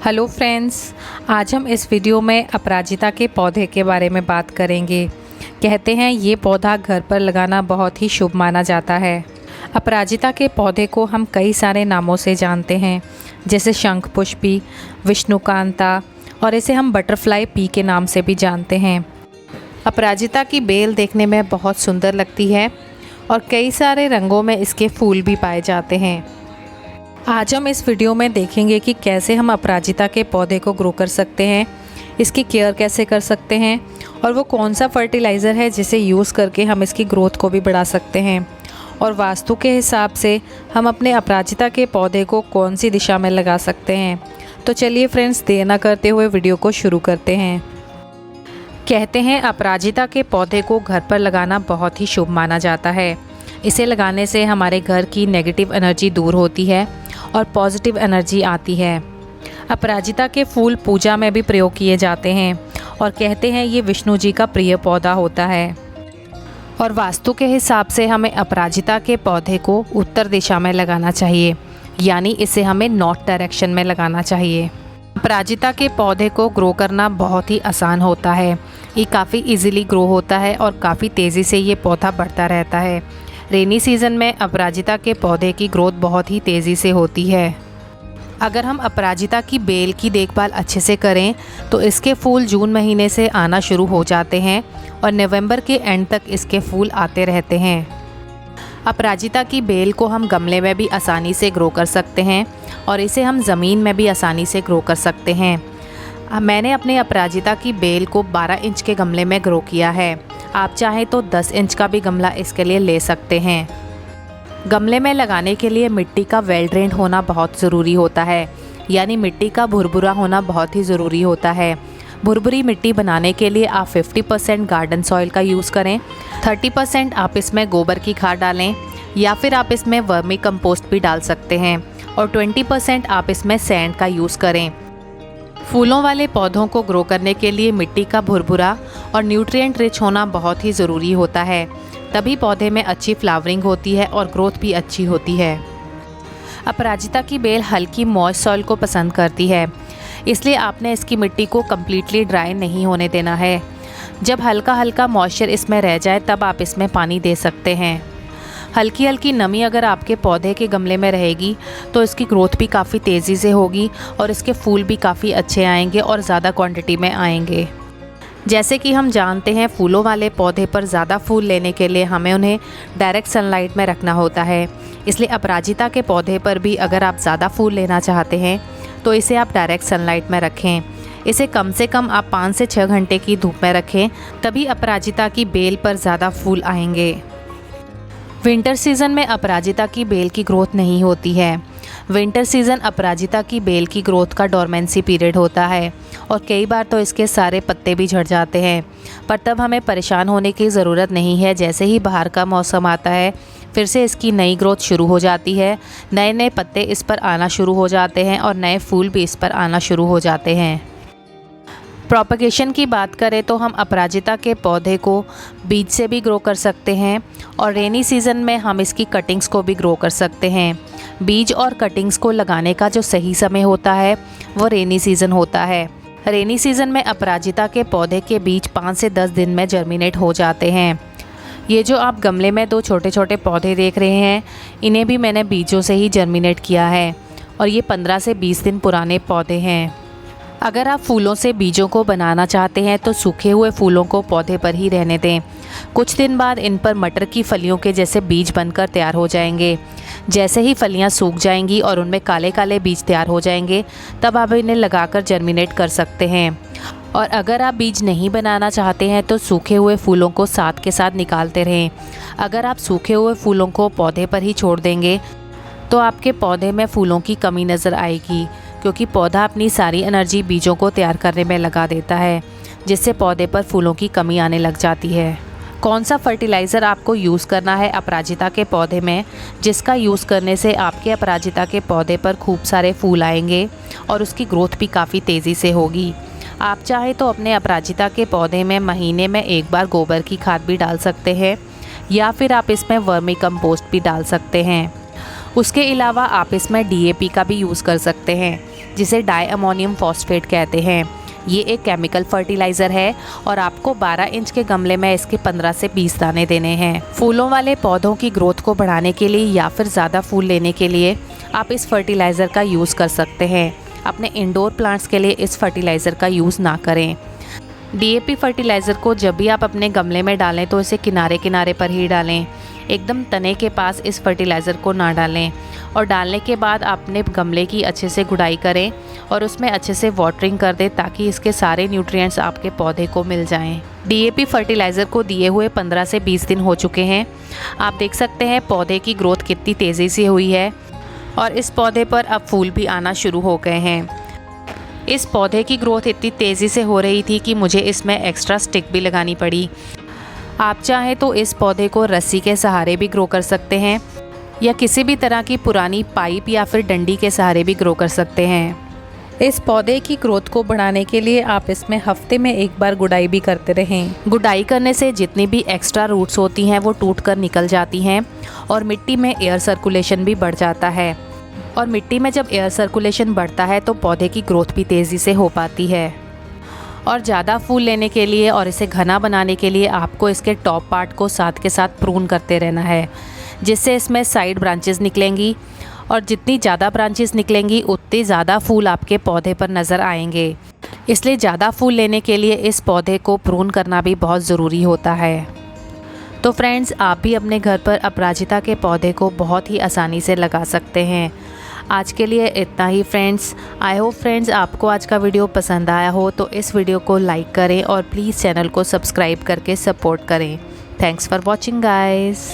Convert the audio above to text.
Hello friends, आज हम इस वीडियो में अपराजिता के पौधे के बारे में बात करेंगे। कहते हैं ये पौधा घर पर लगाना बहुत ही शुभ माना जाता है। अपराजिता के पौधे को हम कई सारे नामों से जानते हैं, जैसे शंखपुष्पी, विष्णुकांता और इसे हम बटरफ्लाई पी के नाम से भी जानते हैं। अपराजिता की बेल देखने में बहुत सुंदर लगती है और कई सारे रंगों में इसके फूल भी पाए जाते हैं। आज हम इस वीडियो में देखेंगे कि कैसे हम अपराजिता के पौधे को ग्रो कर सकते हैं, इसकी केयर कैसे कर सकते हैं और वो कौन सा फर्टिलाइज़र है जिसे यूज़ करके हम इसकी ग्रोथ को भी बढ़ा सकते हैं, और वास्तु के हिसाब से हम अपने अपराजिता के पौधे को कौन सी दिशा में लगा सकते हैं। तो चलिए फ्रेंड्स, देर न करते हुए वीडियो को शुरू करते हैं। कहते हैं अपराजिता के पौधे को घर पर लगाना बहुत ही शुभ माना जाता है। इसे लगाने से हमारे घर की नेगेटिव एनर्जी दूर होती है और पॉजिटिव एनर्जी आती है। अपराजिता के फूल पूजा में भी प्रयोग किए जाते हैं और कहते हैं ये विष्णु जी का प्रिय पौधा होता है। और वास्तु के हिसाब से हमें अपराजिता के पौधे को उत्तर दिशा में लगाना चाहिए, यानी इसे हमें नॉर्थ डायरेक्शन में लगाना चाहिए। अपराजिता के पौधे को ग्रो करना बहुत ही आसान होता है। ये काफ़ी इजीली ग्रो होता है और काफ़ी तेज़ी से ये पौधा बढ़ता रहता है। रेनी सीज़न में अपराजिता के पौधे की ग्रोथ बहुत ही तेज़ी से होती है। अगर हम अपराजिता की बेल की देखभाल अच्छे से करें तो इसके फूल जून महीने से आना शुरू हो जाते हैं और नवंबर के एंड तक इसके फूल आते रहते हैं। अपराजिता की बेल को हम गमले में भी आसानी से ग्रो कर सकते हैं और इसे हम ज़मीन में भी आसानी से ग्रो कर सकते हैं। मैंने अपने अपराजिता की बेल को 12 इंच के गमले में ग्रो किया है। आप चाहें तो 10 इंच का भी गमला इसके लिए ले सकते हैं। गमले में लगाने के लिए मिट्टी का वेल ड्रेन्ड होना बहुत ज़रूरी होता है, यानी मिट्टी का भुरभुरा होना बहुत ही ज़रूरी होता है। भुरभुरी मिट्टी बनाने के लिए आप 50% गार्डन सॉइल का यूज़ करें, 30% आप इसमें गोबर की खाद डालें या फिर आप इसमें वर्मी कंपोस्ट भी डाल सकते हैं और 20% आप इसमें सैंड का यूज़ करें। फूलों वाले पौधों को ग्रो करने के लिए मिट्टी का भुरभुरा और न्यूट्रिएंट रिच होना बहुत ही ज़रूरी होता है, तभी पौधे में अच्छी फ्लावरिंग होती है और ग्रोथ भी अच्छी होती है। अपराजिता की बेल हल्की मॉइस्ट सॉइल को पसंद करती है, इसलिए आपने इसकी मिट्टी को कम्प्लीटली ड्राई नहीं होने देना है। जब हल्का हल्का मॉइस्चर इसमें रह जाए तब आप इसमें पानी दे सकते हैं। हल्की हल्की नमी अगर आपके पौधे के गमले में रहेगी तो इसकी ग्रोथ भी काफ़ी तेज़ी से होगी और इसके फूल भी काफ़ी अच्छे आएंगे और ज़्यादा क्वांटिटी में आएंगे। जैसे कि हम जानते हैं, फूलों वाले पौधे पर ज़्यादा फूल लेने के लिए हमें उन्हें डायरेक्ट सनलाइट में रखना होता है। इसलिए अपराजिता के पौधे पर भी अगर आप ज़्यादा फूल लेना चाहते हैं तो इसे आप डायरेक्ट सनलाइट में रखें। इसे कम से कम आप 5 से 6 घंटे की धूप में रखें, तभी अपराजिता की बेल पर ज़्यादा फूल आएंगे। विंटर सीज़न में अपराजिता की बेल की ग्रोथ नहीं होती है। विंटर सीज़न अपराजिता की बेल की ग्रोथ का डोरमेंसी पीरियड होता है और कई बार तो इसके सारे पत्ते भी झड़ जाते हैं, पर तब हमें परेशान होने की ज़रूरत नहीं है। जैसे ही बाहर का मौसम आता है फिर से इसकी नई ग्रोथ शुरू हो जाती है, नए नए पत्ते इस पर आना शुरू हो जाते हैं और नए फूल भी इस पर आना शुरू हो जाते हैं। प्रोपगेशन की बात करें तो हम अपराजिता के पौधे को बीज से भी ग्रो कर सकते हैं और रेनी सीज़न में हम इसकी कटिंग्स को भी ग्रो कर सकते हैं। बीज और कटिंग्स को लगाने का जो सही समय होता है वो रेनी सीज़न होता है। रेनी सीज़न में अपराजिता के पौधे के बीज 5 से 10 दिन में जर्मिनेट हो जाते हैं। ये जो आप गमले में 2 छोटे छोटे पौधे देख रहे हैं, इन्हें भी मैंने बीजों से ही जर्मिनेट किया है और ये 15 से 20 दिन पुराने पौधे हैं। अगर आप फूलों से बीजों को बनाना चाहते हैं तो सूखे हुए फूलों को पौधे पर ही रहने दें। कुछ दिन बाद इन पर मटर की फलियों के जैसे बीज बनकर तैयार हो जाएंगे। जैसे ही फलियां सूख जाएंगी और उनमें काले काले बीज तैयार हो जाएंगे, तब आप इन्हें लगाकर जर्मिनेट कर सकते हैं। और अगर आप बीज नहीं बनाना चाहते हैं तो सूखे हुए फूलों को साथ के साथ निकालते रहें। अगर आप सूखे हुए फूलों को पौधे पर ही छोड़ देंगे तो आपके पौधे में फूलों की कमी नज़र आएगी, क्योंकि पौधा अपनी सारी एनर्जी बीजों को तैयार करने में लगा देता है, जिससे पौधे पर फूलों की कमी आने लग जाती है। कौन सा फर्टिलाइज़र आपको यूज़ करना है अपराजिता के पौधे में, जिसका यूज़ करने से आपके अपराजिता के पौधे पर खूब सारे फूल आएंगे और उसकी ग्रोथ भी काफ़ी तेज़ी से होगी। आप चाहे तो अपने अपराजिता के पौधे में महीने में 1 बार गोबर की खाद भी डाल सकते हैं या फिर आप इसमें वर्मी कंपोस्ट भी डाल सकते हैं। उसके अलावा आप इसमें DAP का भी यूज़ कर सकते हैं। जिसे डाई अमोनियम फॉस्फेट कहते हैं। ये एक केमिकल फर्टिलाइज़र है और आपको 12 इंच के गमले में इसके 15 से 20 दाने देने हैं। फूलों वाले पौधों की ग्रोथ को बढ़ाने के लिए या फिर ज़्यादा फूल लेने के लिए आप इस फर्टिलाइज़र का यूज़ कर सकते हैं। अपने इंडोर प्लांट्स के लिए इस फर्टिलाइज़र का यूज़ ना करें। DAP फर्टिलाइज़र को जब भी आप अपने गमले में डालें तो इसे किनारे किनारे पर ही डालें, एकदम तने के पास इस फर्टिलाइज़र को ना डालें। और डालने के बाद अपने गमले की अच्छे से गुड़ाई करें और उसमें अच्छे से वाटरिंग कर दें ताकि इसके सारे न्यूट्रिएंट्स आपके पौधे को मिल जाएं। DAP फर्टिलाइज़र को दिए हुए 15 से 20 दिन हो चुके हैं। आप देख सकते हैं पौधे की ग्रोथ कितनी तेज़ी से हुई है और इस पौधे पर अब फूल भी आना शुरू हो गए हैं। इस पौधे की ग्रोथ इतनी तेज़ी से हो रही थी कि मुझे इसमें एक्स्ट्रा स्टिक भी लगानी पड़ी। आप चाहें तो इस पौधे को रस्सी के सहारे भी ग्रो कर सकते हैं या किसी भी तरह की पुरानी पाइप या फिर डंडी के सहारे भी ग्रो कर सकते हैं। इस पौधे की ग्रोथ को बढ़ाने के लिए आप इसमें हफ्ते में एक बार गुड़ाई भी करते रहें। गुड़ाई करने से जितनी भी एक्स्ट्रा रूट्स होती हैं वो टूट कर निकल जाती हैं और मिट्टी में एयर सर्कुलेशन भी बढ़ जाता है। और मिट्टी में जब एयर सर्कुलेशन बढ़ता है तो पौधे की ग्रोथ भी तेज़ी से हो पाती है। और ज़्यादा फूल लेने के लिए और इसे घना बनाने के लिए आपको इसके टॉप पार्ट को साथ के साथ प्रून करते रहना है, जिससे इसमें साइड ब्रांचेस निकलेंगी और जितनी ज़्यादा ब्रांचेस निकलेंगी उतनी ज़्यादा फूल आपके पौधे पर नज़र आएंगे। इसलिए ज़्यादा फूल लेने के लिए इस पौधे को प्रून करना भी बहुत ज़रूरी होता है। तो फ्रेंड्स, आप भी अपने घर पर अपराजिता के पौधे को बहुत ही आसानी से लगा सकते हैं। आज के लिए इतना ही फ्रेंड्स। आई होप फ्रेंड्स आपको आज का वीडियो पसंद आया हो तो इस वीडियो को लाइक करें और प्लीज़ चैनल को सब्सक्राइब करके सपोर्ट करें। Thanks for watching guys.